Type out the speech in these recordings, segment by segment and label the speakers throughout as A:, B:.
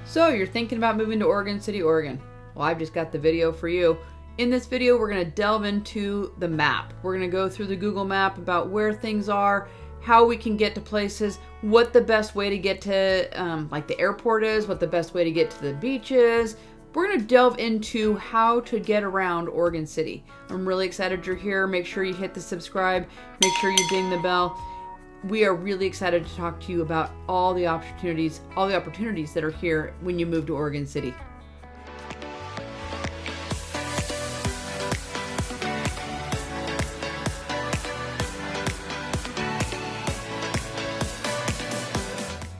A: So you're thinking about moving to Oregon City, Oregon. Well, I've just got the video for you. In this video, we're going to delve into the map. We're going to go through the Google map about where things are, how we can get to places, what the best way to get to like the airport is, what the best way to get to the beach is. We're going to delve into how to get around Oregon City. I'm really excited you're here. Make sure you hit the subscribe. Make sure you ding the bell. We are really excited to talk to you about all the opportunities that are here when you move to Oregon City.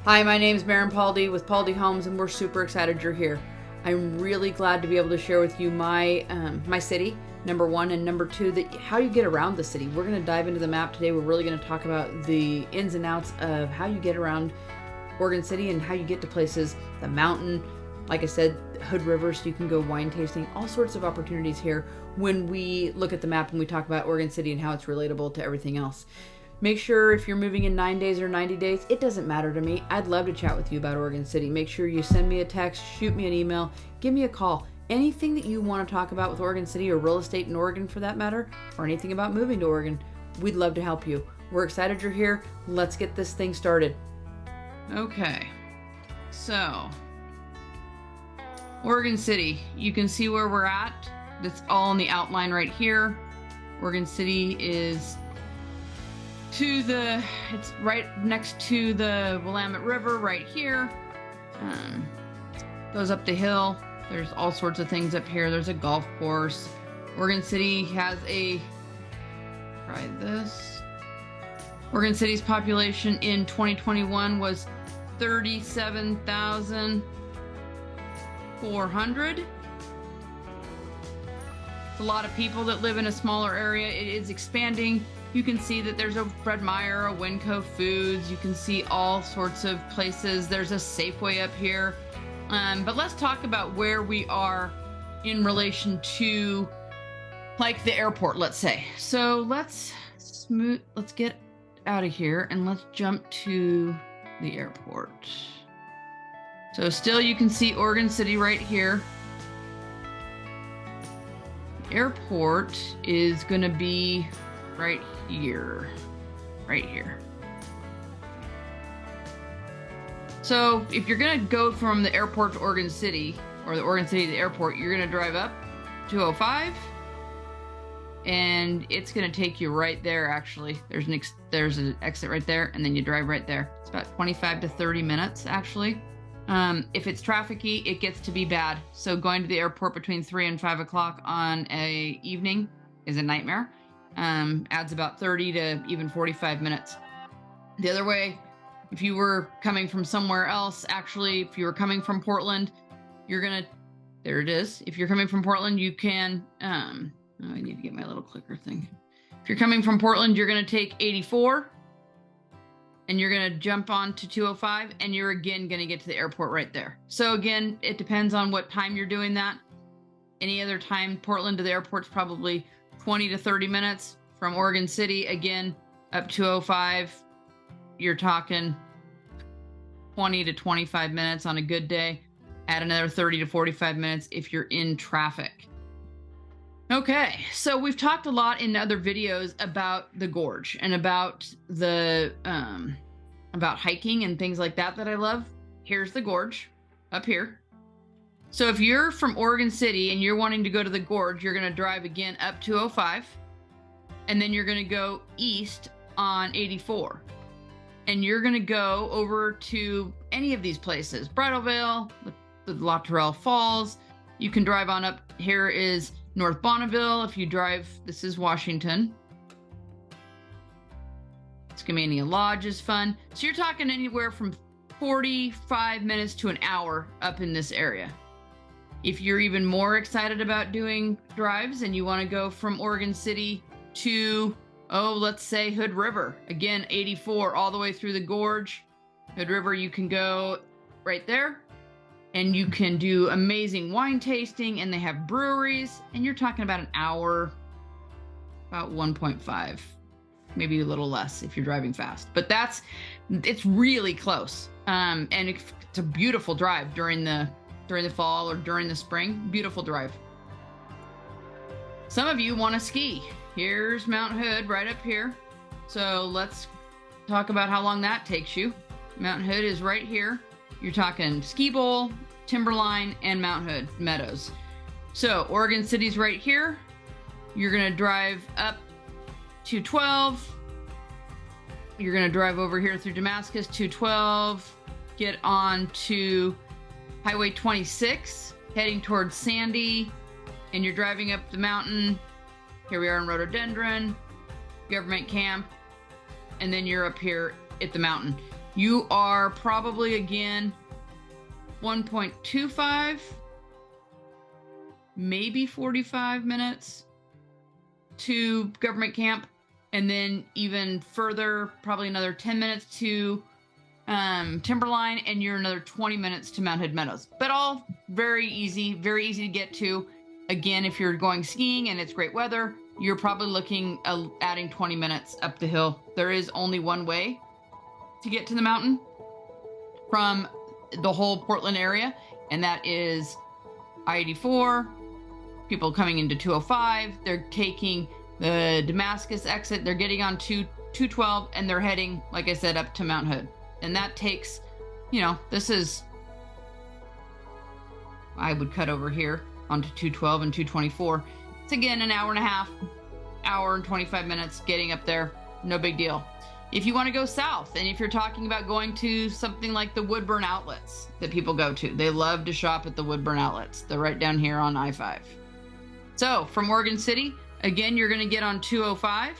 A: Hi, my name is Maren Paldy with Paldy Homes, and we're super excited you're here. I'm really glad to be able to share with you my city, number one, and number two, how you get around the city. We're going to dive into the map today. We're really going to talk about the ins and outs of how you get around Oregon City and how you get to places, the mountain, like I said, Hood River, so you can go wine tasting, all sorts of opportunities here when we look at the map and we talk about Oregon City and how it's relatable to everything else. Make sure if you're moving in 9 days or 90 days, it doesn't matter to me. I'd love to chat with you about Oregon City. Make sure you send me a text, shoot me an email, give me a call. Anything that you want to talk about with Oregon City or real estate in Oregon for that matter, or anything about moving to Oregon, we'd love to help you. We're excited you're here. Let's get this thing started. Okay, so Oregon City, you can see where we're at. That's all in the outline right here. Oregon City is it's right next to the Willamette River right here. Goes up the hill. There's all sorts of things up here. There's a golf course. Oregon City has Oregon City's population in 2021 was 37,400. It's a lot of people that live in a smaller area. It is expanding. You can see that there's a Fred Meyer, a Winco Foods. You can see all sorts of places. There's a Safeway up here. But let's talk about where we are in relation to like the airport, let's say. So let's get out of here and let's jump to the airport. So still you can see Oregon City right here. The airport is going to be right here. So if you're gonna go from the airport to Oregon City, or the Oregon City to the airport, you're gonna drive up 205, and it's gonna take you right there. Actually, there's an exit right there, and then you drive right there. It's about 25 to 30 minutes actually. If it's trafficy, it gets to be bad. So going to the airport between 3 and 5 o'clock on a evening is a nightmare. Adds about 30 to even 45 minutes. The other way, if you were coming from somewhere else, actually, if you were coming from Portland, there it is. If you're coming from Portland, you can, I need to get my little clicker thing. If you're coming from Portland, you're going to take 84 and you're going to jump on to 205 and you're again going to get to the airport right there. So again, it depends on what time you're doing that. Any other time, Portland to the airport's probably 20 to 30 minutes. From Oregon City, again, up 205, you're talking 20 to 25 minutes on a good day. Add another 30 to 45 minutes if you're in traffic. Okay, so we've talked a lot in other videos about the gorge and about about hiking and things like that I love. Here's the gorge up here. So if you're from Oregon City and you're wanting to go to the gorge, you're going to drive again up 205, and then you're going to go east on 84. And you're going to go over to any of these places, Bridalveil, the La Tourelle Falls. You can drive on up. Here is North Bonneville. If you drive, this is Washington. Skamania Lodge is fun. So you're talking anywhere from 45 minutes to an hour up in this area. If you're even more excited about doing drives and you want to go from Oregon City to, let's say Hood River, again, 84 all the way through the gorge. Hood River, you can go right there and you can do amazing wine tasting, and they have breweries, and you're talking about an hour, about 1.5, maybe a little less if you're driving fast, but it's really close. And it's a beautiful drive during the fall or during the spring. Beautiful drive. Some of you want to ski. Here's Mount Hood right up here. So let's talk about how long that takes you. Mount Hood is right here. You're talking Ski Bowl, Timberline, and Mount Hood Meadows. So Oregon City's right here. You're going to drive up 212. You're going to drive over here through Damascus, 212. Get on to Highway 26, heading towards Sandy. And you're driving up the mountain. Here we are in Rhododendron, Government Camp. And then you're up here at the mountain. You are probably, again, 1.25, maybe 45 minutes to Government Camp. And then even further, probably another 10 minutes to Timberline. And you're another 20 minutes to Mount Hood Meadows. But all very easy to get to. Again, if you're going skiing and it's great weather, you're probably looking at adding 20 minutes up the hill. There is only one way to get to the mountain from the whole Portland area, and that is I-84. People coming into 205, they're taking the Damascus exit, they're getting on 212, and they're heading, like I said, up to Mount Hood. And that takes, this is, I would cut over here onto 212 and 224. It's again an hour and a half, hour and 25 minutes getting up there. No big deal. If you want to go south, and if you're talking about going to something like the Woodburn outlets that people go to, they love to shop at the Woodburn outlets. They're right down here on I-5. So from Oregon City, again, you're going to get on 205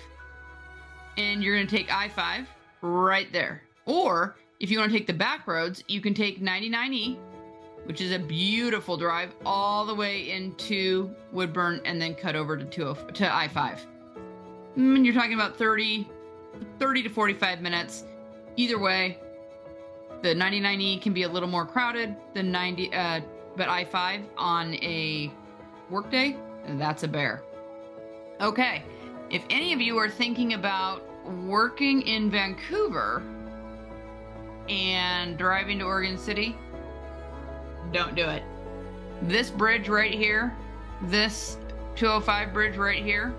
A: and you're going to take I-5 right there. Or if you want to take the back roads, you can take 99E, which is a beautiful drive all the way into Woodburn and then cut over to I-5. And you're talking about 30 to 45 minutes. Either way, the 99E can be a little more crowded than but I-5 on a workday, that's a bear. Okay, if any of you are thinking about working in Vancouver and driving to Oregon City, don't do it. This bridge right here, this 205 bridge right here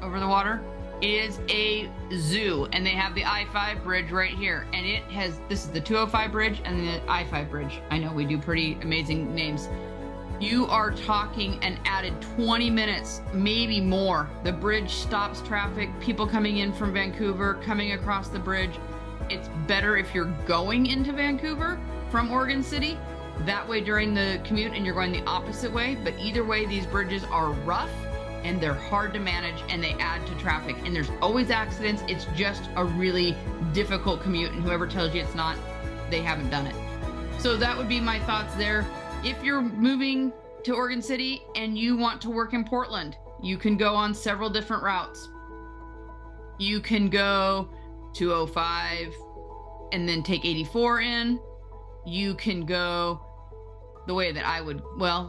A: over the water, is a zoo, and they have the I-5 bridge right here, and this is the 205 bridge and the I-5 bridge. I know we do pretty amazing names. You are talking an added 20 minutes, maybe more. The bridge stops traffic, people coming in from Vancouver, coming across the bridge. It's better if you're going into Vancouver from Oregon City, that way during the commute, and you're going the opposite way. But either way, these bridges are rough and they're hard to manage, and they add to traffic, and there's always accidents. It's just a really difficult commute, and whoever tells you it's not, they haven't done it. So that would be my thoughts there. If you're moving to Oregon City and you want to work in Portland, you can go on several different routes. You can go 205 and then take 84 in. You can go the way that I would,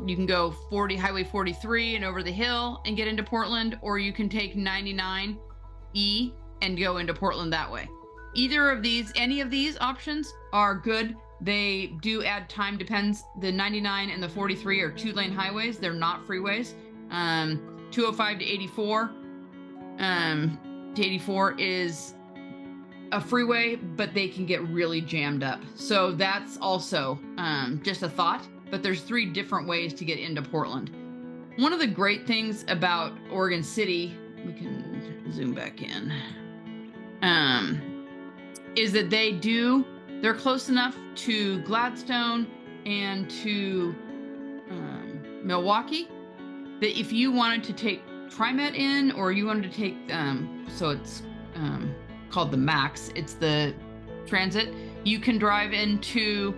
A: you can go Highway 43 and over the hill and get into Portland, or you can take 99E and go into Portland that way. Any of these options are good. They do add time, depends. The 99 and the 43 are 2-lane highways. They're not freeways. 205 to 84. To 84 is a freeway, but they can get really jammed up. So that's also just a thought. But there's 3 different ways to get into Portland. One of the great things about Oregon City, we can zoom back in, is that they're close enough to Gladstone and to Milwaukee that if you wanted to take TriMet in, or you wanted to take, so it's called the MAX, it's the transit, you can drive into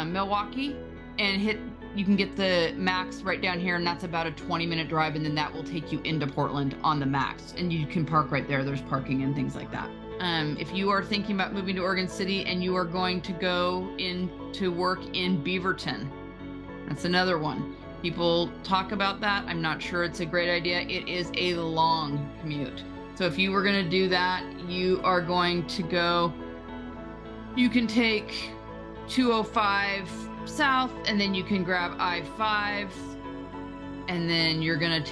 A: Milwaukee and you can get the MAX right down here, and that's about a 20-minute drive, and then that will take you into Portland on the MAX, and you can park right there. There's parking and things like that. If you are thinking about moving to Oregon City and you are going to go in to work in Beaverton, that's another one. People talk about that. I'm not sure it's a great idea. It is a long commute. So if you were going to do that, you are going to go, you can take 205 south, and then you can grab I-5, and then you're going to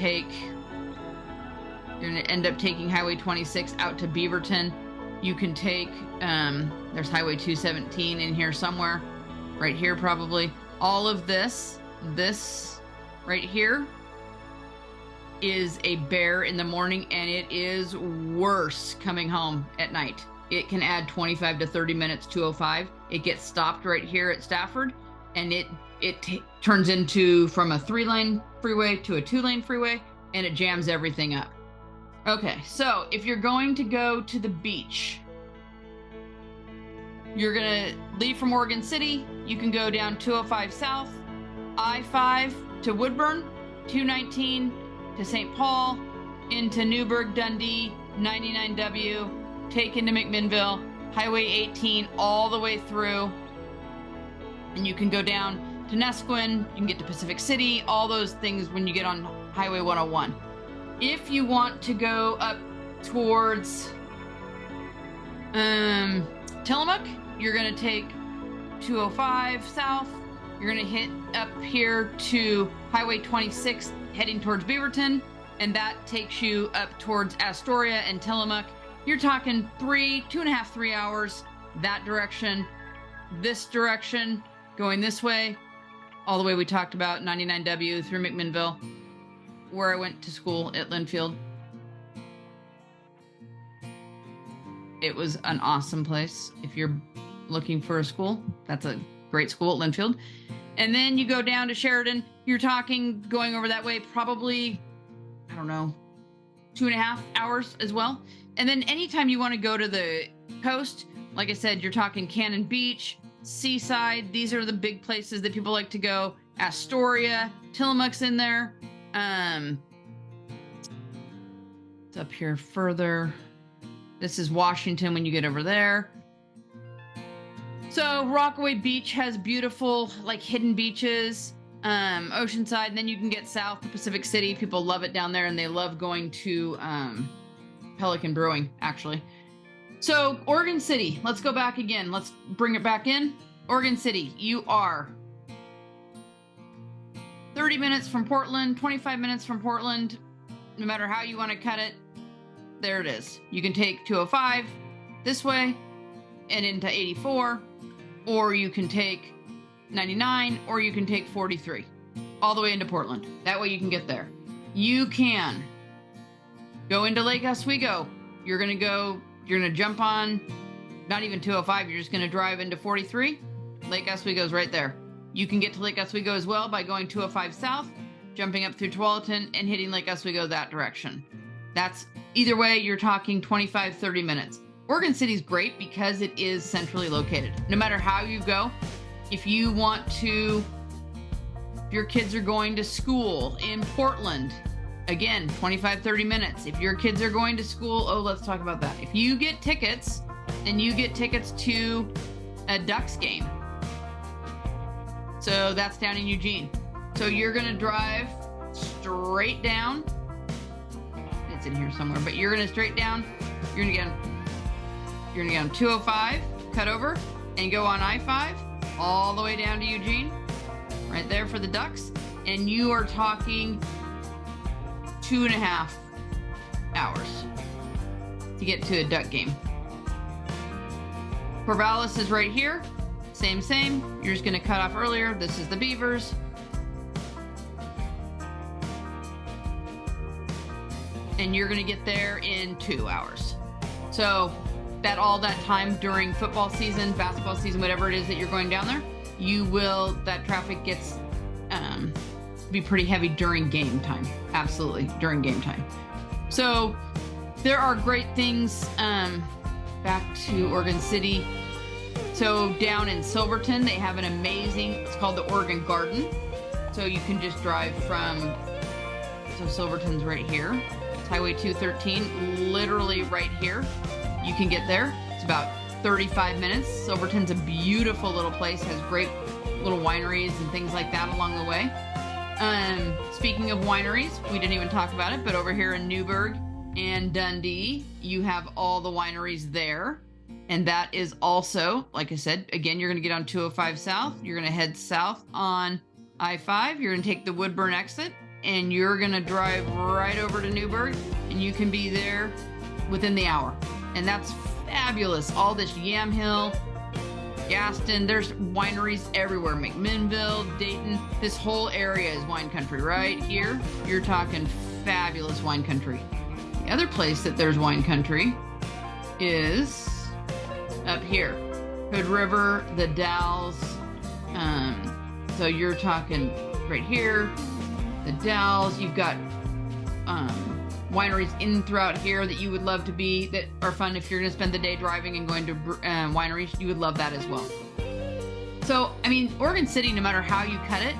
A: end up taking Highway 26 out to Beaverton. You can take, there's Highway 217 in here somewhere, right here probably. All of this right here is a bear in the morning, and it is worse coming home at night. It can add 25 to 30 minutes, 205. It gets stopped right here at Stafford, and it turns into from a 3-lane freeway to a 2-lane freeway, and it jams everything up. Okay, so if you're going to go to the beach, you're gonna leave from Oregon City. You can go down 205 south, I-5 to Woodburn, 219 to St. Paul, into Newburgh, Dundee, 99W, take into McMinnville, Highway 18 all the way through, and you can go down to Nesquin, you can get to Pacific City, all those things when you get on Highway 101. If you want to go up towards Tillamook, you're going to take 205 south. You're going to hit up here to Highway 26 heading towards Beaverton, and that takes you up towards Astoria and Tillamook. You're talking 2.5, 3 hours that direction, this direction, going this way, all the way we talked about 99W through McMinnville, where I went to school at Linfield. It was an awesome place. If you're looking for a school, that's a great school at Linfield. And then you go down to Sheridan. You're talking going over that way probably, I don't know, 2.5 hours as well. And then anytime you want to go to the coast, like I said, you're talking Cannon Beach, Seaside. These are the big places that people like to go. Astoria, Tillamook's in there. It's up here further. This is Washington when you get over there. So Rockaway Beach has beautiful, like, hidden beaches, Oceanside, and then you can get south to Pacific City. People love it down there, and they love going to Pelican Brewing, actually. So Oregon City, let's go back again. Let's bring it back in. Oregon City, you are 30 minutes from Portland, 25 minutes from Portland, no matter how you want to cut it. There it is. You can take 205 this way and into 84, or you can take 99, or you can take 43 all the way into Portland. That way you can get there. You can go into Lake Oswego. You're going to jump on, not even 205, you're just going to drive into 43. Lake Oswego's right there. You can get to Lake Oswego as well by going 205 south, jumping up through Tualatin, and hitting Lake Oswego that direction. That's, either way, you're talking 25, 30 minutes. Oregon City's great because it is centrally located. No matter how you go, if you want to, if your kids are going to school in Portland, again, 25, 30 minutes. If your kids are going to school, let's talk about that. If you get tickets, then you get tickets to a Ducks game. So that's down in Eugene. So you're going to drive straight down. It's in here somewhere, but you're going to straight down. You're going to get on 205, cut over, and go on I-5 all the way down to Eugene, right there for the Ducks. And you are talking 2.5 hours to get to a Duck game. Corvallis is right here. Same. You're just going to cut off earlier. This is the Beavers. And you're going to get there in 2 hours. So that time during football season, basketball season, whatever it is that you're going down there, that traffic gets be pretty heavy during game time. Absolutely, during game time. So there are great things. Back to Oregon City. So down in Silverton, they have an amazing, it's called the Oregon Garden. So you can just drive so Silverton's right here. It's Highway 213, literally right here. You can get there. It's about 35 minutes. Silverton's a beautiful little place, has great little wineries and things like that along the way. Speaking of wineries, we didn't even talk about it, but over here in Newburgh, And Dundee, you have all the wineries there. And that is also, like I said, again, you're going to get on 205 South. You're going to head south on I-5. You're going to take the Woodburn exit, and you're going to drive right over to Newburgh, and you can be there within the hour. And that's fabulous. All this Yamhill, Gaston, there's wineries everywhere. McMinnville, Dayton, this whole area is wine country right here. You're talking fabulous wine country. The other place that there's wine country is up here. Hood River, the Dalles. So you're talking right here, the Dalles. You've got wineries in throughout here that you would love to be, that are fun if you're going to spend the day driving and going to wineries. You would love that as well. So, I mean, Oregon City, no matter how you cut it,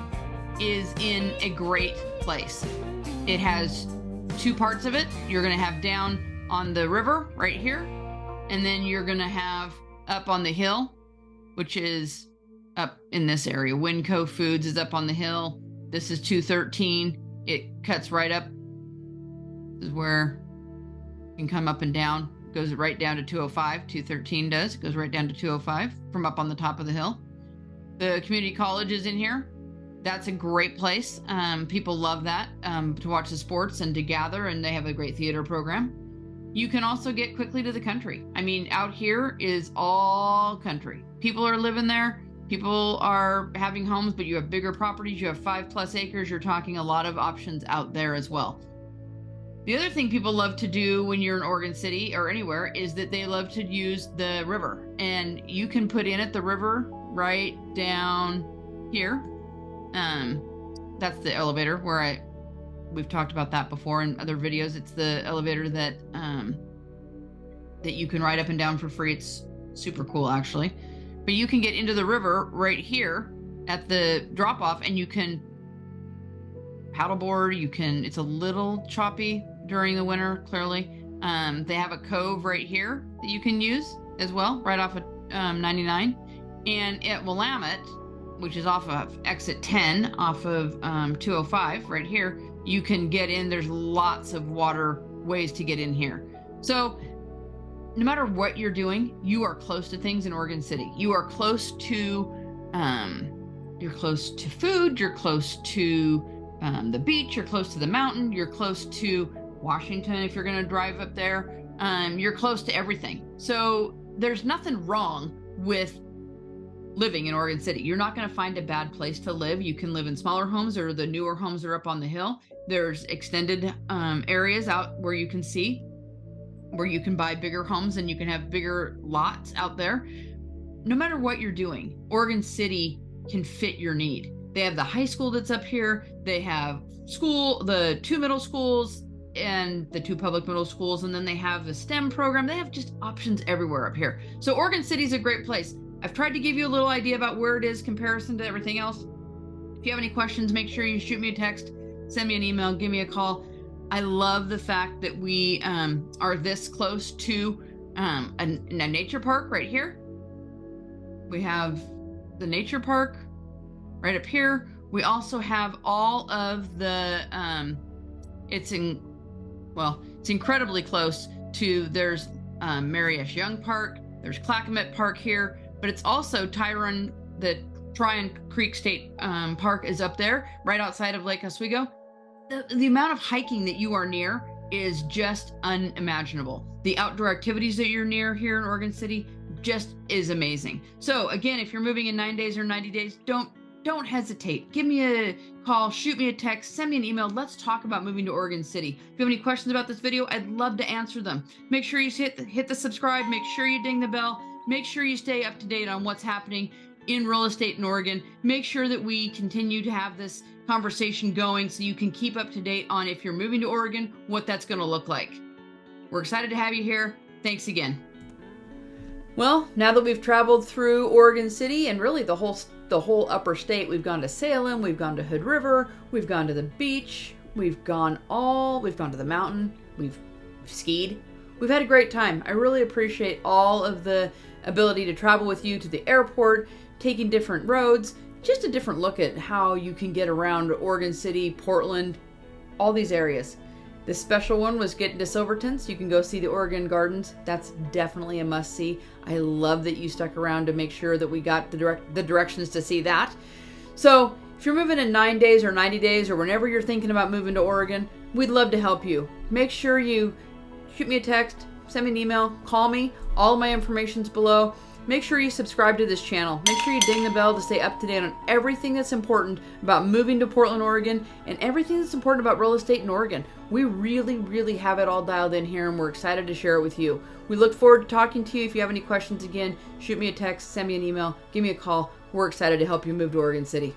A: is in a great place. It has two parts of it. You're going to have down on the river right here, and then you're going to have up on the hill, which is up in this area. Winco Foods is up on the hill. This is 213. It cuts right up. This is where you can come up and down. It goes right down to 205. 213 does. It goes right down to 205 from up on the top of the hill. The community college is in here. That's a great place. People love that to watch the sports and to gather, and they have a great theater program. You can also get quickly to the country. I mean, out here is all country. People are living there. People are having homes, but you have bigger properties. You have 5+ acres. You're talking a lot of options out there as well. The other thing people love to do when you're in Oregon City or anywhere is that they love to use the river. And you can put in at the river right down here. That's the elevator where we've talked about that before in other videos. It's the elevator that you can ride up and down for free. It's super cool, actually. But you can get into the river right here at the drop off, and you can paddleboard. It's a little choppy during the winter, clearly. They have a cove right here that you can use as well, right off of 99. And at Willamette, which is off of exit 10 off of 205 right here, you can get in. There's lots of ways to get in here. So no matter what you're doing, you are close to things in Oregon City. You are close to food, you're close to the beach, you're close to the mountain, you're close to Washington if you're going to drive up there. You're close to everything. So there's nothing wrong with living in Oregon City. You're not going to find a bad place to live. You can live in smaller homes, or the newer homes are up on the hill. There's extended areas out where you can see, where you can buy bigger homes and you can have bigger lots out there. No matter what you're doing, Oregon City can fit your need. They have the high school that's up here. They have the 2 middle schools and the 2 public middle schools. And then they have the STEM program. They have just options everywhere up here. So Oregon City is a great place. I've tried to give you a little idea about where it is comparison to everything else. If you have any questions, make sure you shoot me a text, send me an email, give me a call. I love the fact that we are this close to a nature park right here. We have the nature park right up here. We also have all of the, it's incredibly close to, there's Mary S. Young Park, there's Clackamas Park here, but it's also the Tryon Creek State Park is up there, right outside of Lake Oswego. The amount of hiking that you are near is just unimaginable. The outdoor activities that you're near here in Oregon City just is amazing. So again, if you're moving in 9 days or 90 days, don't hesitate. Give me a call, shoot me a text, send me an email. Let's talk about moving to Oregon City. If you have any questions about this video, I'd love to answer them. Make sure you hit the subscribe, make sure you ding the bell, make sure you stay up to date on what's happening in real estate in Oregon. Make sure that we continue to have this conversation going so you can keep up to date on, if you're moving to Oregon, what that's going to look like. We're excited to have you here. Thanks again. Well, now that we've traveled through Oregon City and really the whole upper state, we've gone to Salem, we've gone to Hood River, we've gone to the beach, we've gone to the mountain, we've skied. We've had a great time. I really appreciate all of the ability to travel with you to the airport, taking different roads, just a different look at how you can get around Oregon City, Portland, all these areas. This special one was getting to Silverton, so you can go see the Oregon Gardens. That's definitely a must-see. I love that you stuck around to make sure that we got the directions to see that. So if you're moving in 9 days or 90 days or whenever you're thinking about moving to Oregon, we'd love to help you. Make sure you shoot me a text, send me an email, call me. All of my information's below. Make sure you subscribe to this channel. Make sure you ding the bell to stay up to date on everything that's important about moving to Portland, Oregon, and everything that's important about real estate in Oregon. We really, really have it all dialed in here, and we're excited to share it with you. We look forward to talking to you. If you have any questions, again, shoot me a text, send me an email, give me a call. We're excited to help you move to Oregon City.